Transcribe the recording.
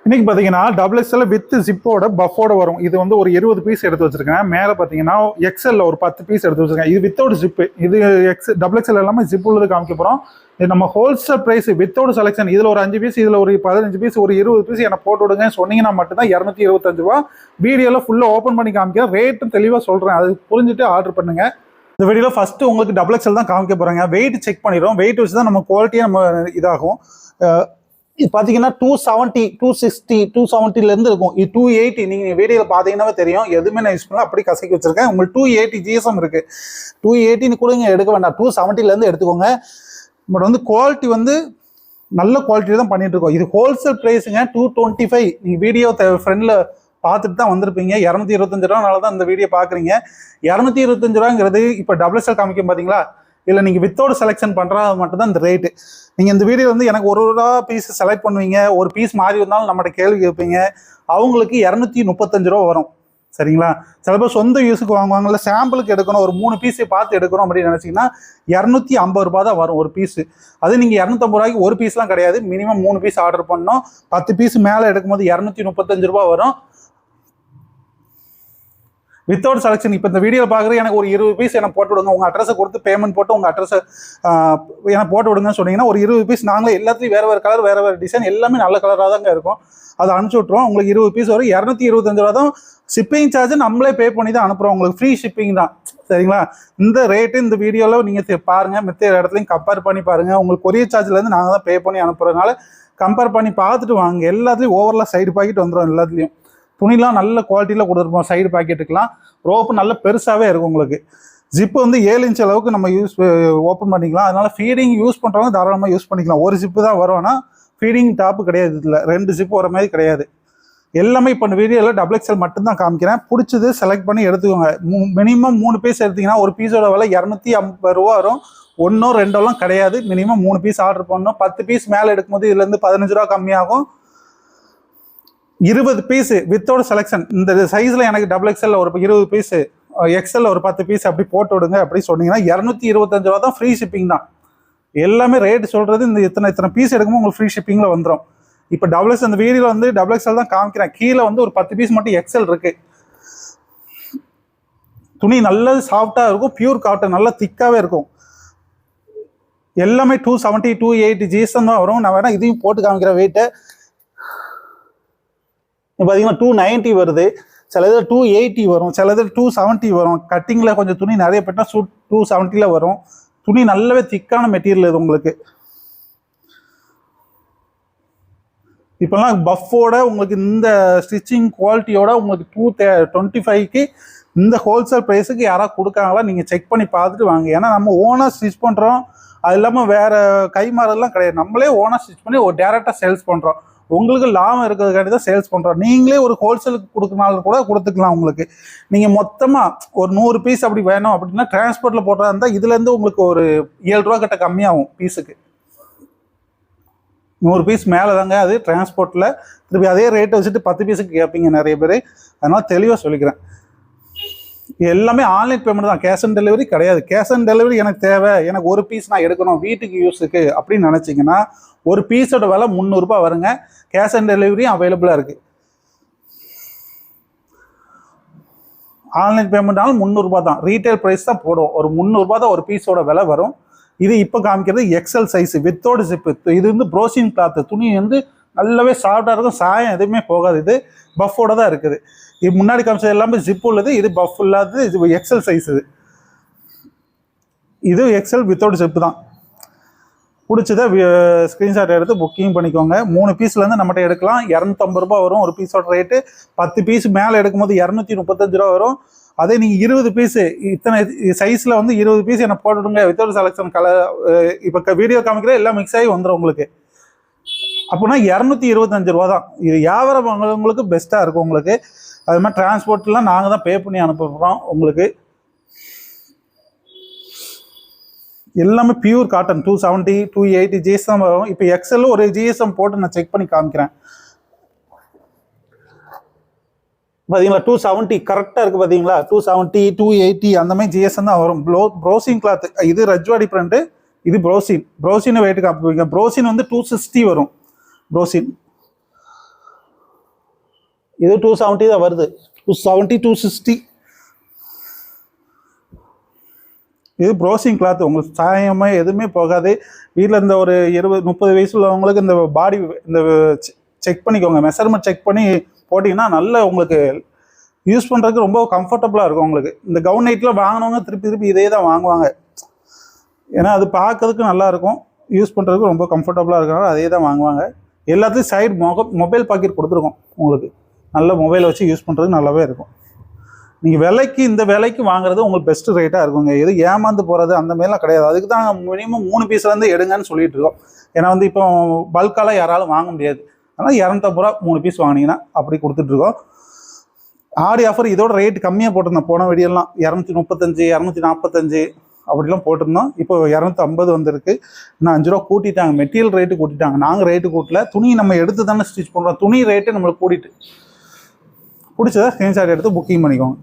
இன்னைக்கு பார்த்தீங்கன்னா double XL with ஜிப்போட பஃபோட வரும். இது வந்து ஒரு 20 பீஸ் எடுத்து வச்சிருக்கேன். மேலே பார்த்தீங்கன்னா எக்ஸ்எல்ல ஒரு 10 பீஸ் எடுத்து வச்சிருக்கேன். இது வித்தவுட் ஜிப்பு. இது டபுள் எக்ஸ்எல் எல்லாமே ஜிப் உள்ளது காமிக்க போகிறோம். இது நம்ம ஹோல்சேல் ப்ரைஸ் வித்தவுட் செலெக்ஷன். இதில் ஒரு 5 பீஸ், இதில் ஒரு 15 பீஸ், ஒரு 20 பீஸ் எனக்கு போட்டு விடுங்க சொன்னீங்கன்னா மட்டும்தான் 225 ரூபா. வீடியோவில் ஃபுல்லாக ஓப்பன் பண்ணி காமிக்கிறேன். ரேட்டும் தெளிவாக சொல்கிறேன். அது புரிஞ்சுட்டு ஆர்டர் பண்ணுங்க. இந்த வீடியோவில் ஃபஸ்ட்டு உங்களுக்கு டபுள் எக்ஸ்எல் தான் காமிக்க போகிறாங்க. வெயிட் செக் பண்ணிடுறோம். வெயிட் வச்சு தான் நம்ம குவாலிட்டியாக நம்ம இதாகும். இது பார்த்தீங்கன்னா 270, 260, 270லேருந்து இருக்கும். இது 280. நீங்கள் வீடியோவில் பார்த்தீங்கன்னாவே தெரியும். எதுவுமே நான் யூஸ் பண்ணல, அப்படி கசக்கி வச்சிருக்கேன். உங்களுக்கு 280 ஜிஎஸ்எம் இருக்குது. 280 கூட நீங்கள் எடுக்க வேண்டாம், 270லேருந்து எடுத்துக்கோங்க. பட் வந்து குவாலிட்டி வந்து நல்ல குவாலிட்டி தான் பண்ணிட்டு இருக்கோம். இது ஹோல்சேல் ப்ரைஸுங்க 225. நீங்கள் வீடியோ ஃப்ரெண்டில் பார்த்துட்டு தான் வந்திருப்பீங்க. 225 ரூபானால தான் இந்த வீடியோ பார்க்குறீங்க. 225 ரூபாங்கிறது இப்போ டபுள் எக்ஸ்எல் காமிக்கும் பார்த்தீங்களா? இல்லை நீங்கள் வித்தவுட் செலெக்ஷன் பண்ணுறது மட்டும்தான் இந்த ரேட்டு. நீங்கள் இந்த வீடியோ வந்து எனக்கு ஒரு ரூபா பீஸ் செலக்ட் பண்ணுவீங்க, ஒரு பீஸ் மாறி இருந்தாலும் நம்மகிட்ட கேள்வி கேட்பீங்க. அவங்களுக்கு 235 ரூபா வரும். சரிங்களா? சில பேர் சொந்த யூஸுக்கு வாங்குவாங்கல்ல, சாம்பிளுக்கு எடுக்கணும், ஒரு 3 பீஸை பார்த்து எடுக்கணும் அப்படின்னு நினச்சிங்கன்னா 250 ரூபா தான் வரும் ஒரு பீஸு. அது நீங்கள் 250 ரூபாய்க்கு ஒரு பீஸ்லாம் கிடையாது. மினிமம் 3 பீஸ் ஆர்டர் பண்ணணும். 10 பீஸ் மேலே எடுக்கும்போது 235 ரூபா வரும் வித்தவுட் செலெக்ஷன். இப்போ இந்த வீடியோ பார்க்குறது எனக்கு ஒரு 20 பீஸ் எனக்கு போட்டு விடுங்க, உங்கள் அட்ரஸை கொடுத்து பேமெண்ட் போட்டு உங்கள் அட்ரஸை எனக்கு போட்டு விடுங்கன்னு சொன்னீங்கன்னா ஒரு 20 பீஸ் நாங்களே எல்லாத்துலையும் வேறு வேறு கலர், வேறு வேறு டிசைன், எல்லாமே நல்ல கலராக தாங்க இருக்கும். அதை அனுப்பிச்சி விட்ருவோம். உங்களுக்கு 20 பீஸ் வரும். 225 ரூபா தான் ஷிப்பிங் சார்ஜ். நம்மளே பே பண்ணி தான் அனுப்புகிறோம். உங்களுக்கு ஃப்ரீ ஷிப்பிங் தான். சரிங்களா? இந்த ரேட்டு இந்த வீடியோவில் நீங்கள் பாருங்கள். மற்ற இடத்துலையும் கம்பேர் பண்ணி பாருங்கள். உங்களுக்கு கொரியர் சார்ஜ்லேருந்து நாங்கள் தான் பே பண்ணி அனுப்புறதுனால கம்பேர் பண்ணி பார்த்துட்டு வாங்க. எல்லாத்துலேயும் ஓவரலாக சைடு பாக்கெட் வந்துடும். எல்லாத்துலேயும் துணிலாம் நல்ல குவாலிட்டியில் கொடுத்துருப்போம். சைடு பாக்கெட்டுக்கெலாம் ரோப்பு நல்ல பெருசாகவே இருக்கும். உங்களுக்கு ஜிப்பு வந்து 7 இன்ச் அளவுக்கு நம்ம ஓப்பன் பண்ணிக்கலாம். அதனால் ஃபீடிங் யூஸ் பண்ணுறவங்க தாராளமாக யூஸ் பண்ணிக்கலாம். ஒரு ஜிப்பு தான் வரும். ஆனால் ஃபீடிங் டாப்பு கிடையாது. இதில் 2 ஜிப்பு வர மாதிரி கிடையாது. எல்லாமே இப்போ இந்த வீடியோவில் டபுள் எக்ஸ்எல் மட்டும்தான் காமிக்கிறேன். பிடிச்சது செலக்ட் பண்ணி எடுத்துக்கோங்க. மினிமம் 3 பீஸ் எடுத்திங்கன்னா ஒரு பீஸோட விலை 250 ரூபா வரும். 1 2 கிடையாது. மினிமம் 3 பீஸ் ஆர்டர் பண்ணணும். 10 பீஸ் மேலே எடுக்கும்போது இதுலேருந்து 15 ரூபா கம்மியாகும். 20 பீஸு வித்தவுட் செலெக்ஷன். இந்த சைஸில் எனக்கு டபுள் எக்ஸ்எல்ல ஒரு 20 பீஸு, எக்ஸ்எல்ல ஒரு 10 பீஸ் அப்படி போட்டு விடுங்க அப்படி சொன்னீங்கன்னா 225 ரூபா தான். ஃப்ரீ ஷிப்பிங் தான். எல்லாமே ரேட் சொல்கிறது இந்த இத்தனை பீஸ் எடுக்கும்போது உங்களுக்கு ஃப்ரீ ஷிப்பிங்கில் வந்துடும். இப்போ டபுள் எக்ஸ் அந்த வீடியோவில் வந்து டபுள் எக்ஸ்எல் தான் காமிக்கிறேன். கீழே வந்து ஒரு 10 பீஸ் மட்டும் எக்ஸ்எல் இருக்குது. துணி நல்லது சாஃப்டாக இருக்கும். பியூர் காட்டன், நல்லா திக்காகவே இருக்கும். எல்லாமே 270, 280 ஜிஎஸ்எம் தான் வரும். நான் வேணால் இதையும் போட்டு காமிக்கிறேன். வெயிட்டு பார்த்தீங்கன்னா 290 வருது. சில இதில் 280 வரும். சில இதில் 270 வரும். கட்டிங்கில் கொஞ்சம் துணி நிறைய பெட்டா 270 வரும். துணி நல்லாவே திக்கான மெட்டீரியல் இது உங்களுக்கு. இப்போல்லாம் பஃபோட உங்களுக்கு இந்த ஸ்டிச்சிங் குவாலிட்டியோட உங்களுக்கு 225க்கு இந்த ஹோல்சேல் ப்ரைஸுக்கு யாராவது கொடுக்காங்களா நீங்கள் செக் பண்ணி பார்த்துட்டு வாங்க. ஏன்னா நம்ம ஓனாக ஸ்டிச் பண்ணுறோம். அது இல்லாமல் வேறு கைமாறெல்லாம் கிடையாது. நம்மளே ஓனாக ஸ்டிச் பண்ணி ஒரு டேரெக்டாக சேல்ஸ் பண்ணுறோம். உங்களுக்கு லாபம் இருக்கிறதுக்காண்டி தான் சேல்ஸ் பண்ணுறோம். நீங்களே ஒரு ஹோல்சேலுக்கு கொடுக்கனாலும் கூட கொடுத்துக்கலாம். உங்களுக்கு நீங்கள் மொத்தமாக ஒரு 100 பீஸ் அப்படி வேணும் அப்படின்னா டிரான்ஸ்போர்ட்டில் போடுறதா இருந்தால் இதுலேருந்து உங்களுக்கு ஒரு 7 ரூபா கிட்ட கம்மியாகும் பீஸுக்கு. 100 பீஸ் மேலே தாங்க அது டிரான்ஸ்போர்ட்டில். திருப்பி அதே ரேட்டை வச்சுட்டு 10 பீஸுக்கு கேட்பீங்க நிறைய பேர். அதனால் தெளிவாக சொல்லிக்கிறேன். எல்லாமே ஆன்லைன் பேமெண்ட் தான். கேஷ் ஆன் டெலிவரி கிடையாது. கேஷ் ஆன் டெலிவரி எனக்கு தேவை, எனக்கு ஒரு பீஸ் நான் எடுக்கணும் வீட்டுக்கு யூஸுக்கு அப்படின்னு நினச்சிங்கன்னா ஒரு பீஸோட விலை 300 ரூபா வருங்க. கேஷ் ஆன் டெலிவரியும் அவைலபிளாக இருக்குது. ஆன்லைன் பேமெண்ட்னாலும் 300 ரூபா தான். ரீட்டைல் ப்ரைஸ் தான் போடுவோம். ஒரு 300 ரூபா தான் ஒரு பீஸோட விலை வரும். இது இப்போ காமிக்கிறது எக்ஸ்எல் சைஸு வித்தவுட் ஜிப்பு. இது வந்து ப்ரோசின் கிளாத்து. துணி வந்து நல்லாவே சாஃப்டாக இருக்கும். சாயம் எதுவுமே போகாது. இது பஃபோட தான் இருக்குது. இது முன்னாடி காமிச்சது எல்லாமே ஜிப் உள்ளது. இது பஃப் இல்லாதது. இது எக்ஸ்எல் சைஸ். இது எக்ஸ்எல் வித்தவுட் ஜிப்பு தான். பிடிச்சதை ஸ்க்ரீன்ஷாட் எடுத்து புக்கிங் பண்ணிக்கோங்க. 3 பீஸ்லேருந்து நம்மகிட்ட எடுக்கலாம். 250 ரூபா வரும் ஒரு பீஸோட ரேட்டு. 10 பீஸ் மேலே எடுக்கும்போது 235 ரூபா வரும். அதே நீங்கள் 20 பீஸு இத்தனை சைஸில் வந்து 20 பீஸ் எனக்கு போட்டுவிடுங்க வித்தவுட் செலெக்ஷன் கலர். இப்போ வீடியோ காமிக்கிற எல்லாம் மிக்ஸ் ஆகி வந்துடும் உங்களுக்கு. அப்படின்னா 225 ரூபா தான். இது வியாபாரம் வாங்குறவங்களுக்கு பெஸ்ட்டாக இருக்கும் உங்களுக்கு. அது மாதிரி டிரான்ஸ்போர்ட்லாம் நாங்கள் தான் பே பண்ணி அனுப்புகிறோம் உங்களுக்கு. எல்லாமே பியூர் காட்டன். 270, 280 ஜிஎஸ்எம் வரும். இப்போ எக்ஸ்எல் ஒரு ஜிஎஸ்எம் போட்டு நான் செக் பண்ணி காமிக்கிறேன். பார்த்தீங்களா 270 கரெக்டாக இருக்குது. பார்த்தீங்களா 270, 280 அந்த மாதிரி ஜிஎஸ்எம் தான் வரும். ப்ரோசின் கிளாத். இது ரஜ்வாடி பிரிண்ட்டு. இது ப்ரோசின் வெயிட்டு காப்பிங்க. ப்ரோசின் வந்து 260 வரும். ப்ரோசின் இது 270 தான் வருது. 270, 260. இது ப்ரோசிங் கிளாத், உங்களுக்கு சாயமாக எதுவுமே போகாது. வீட்டில் இந்த ஒரு 20-30 வயசு உள்ளவங்களுக்கு இந்த பாடி இந்த செக் பண்ணிக்கோங்க, மெஷர்மெண்ட் செக் பண்ணி போட்டிங்கன்னா நல்ல உங்களுக்கு யூஸ் பண்ணுறதுக்கு ரொம்ப கம்ஃபர்டபுளாக இருக்கும். உங்களுக்கு இந்த கவுன் நைட்டில் வாங்கினவங்க திருப்பி இதே தான் வாங்குவாங்க. ஏன்னா அது பார்க்கறதுக்கு நல்லாயிருக்கும், யூஸ் பண்ணுறதுக்கு ரொம்ப கம்ஃபர்டபுளாக இருக்கிறனால அதே தான் வாங்குவாங்க. எல்லாத்தையும் சைடு மொபைல் பாக்கெட் கொடுத்துருக்கோம். உங்களுக்கு நல்ல மொபைலை வச்சு யூஸ் பண்ணுறதுக்கு நல்லாவே இருக்கும். நீங்கள் விலைக்கு இந்த விலைக்கு வாங்குறது உங்களுக்கு பெஸ்ட்டு ரேட்டாக இருக்குங்க. எது ஏமாந்து போகிறது அந்த மாதிரிலாம் கிடையாது. அதுக்கு தான் மினிமம் 3 பீஸ்லேருந்து எடுங்கன்னு சொல்லிட்டு இருக்கோம். ஏன்னா வந்து இப்போ பல்காலாம் யாராலும் வாங்க முடியாது. அதனால் 250 ரூபா 3 பீஸ் வாங்கினீங்கன்னா அப்படி கொடுத்துட்ருக்கோம். ஆடி ஆஃபர் இதோட ரேட் கம்மியாக போட்டிருந்தோம். போன வீடியோலாம் 235, 245 அப்படிலாம் போட்டிருந்தோம். இப்போ 250 வந்திருக்கு. இன்னும் 5 ரூபா கூட்டிட்டாங்க. மெட்டீரியல் ரேட்டு கூட்டிட்டாங்க, நாங்கள் ரேட்டு கூட்டல. துணி நம்ம எடுத்து தானே ஸ்டிச் பண்ணுறோம். துணி ரேட்டு நம்மளுக்கு கூட்டிட்டு பிடிச்சதா ஸ்க்ரீன்ஷாட் எடுத்து புக்கிங் பண்ணிக்கோங்க.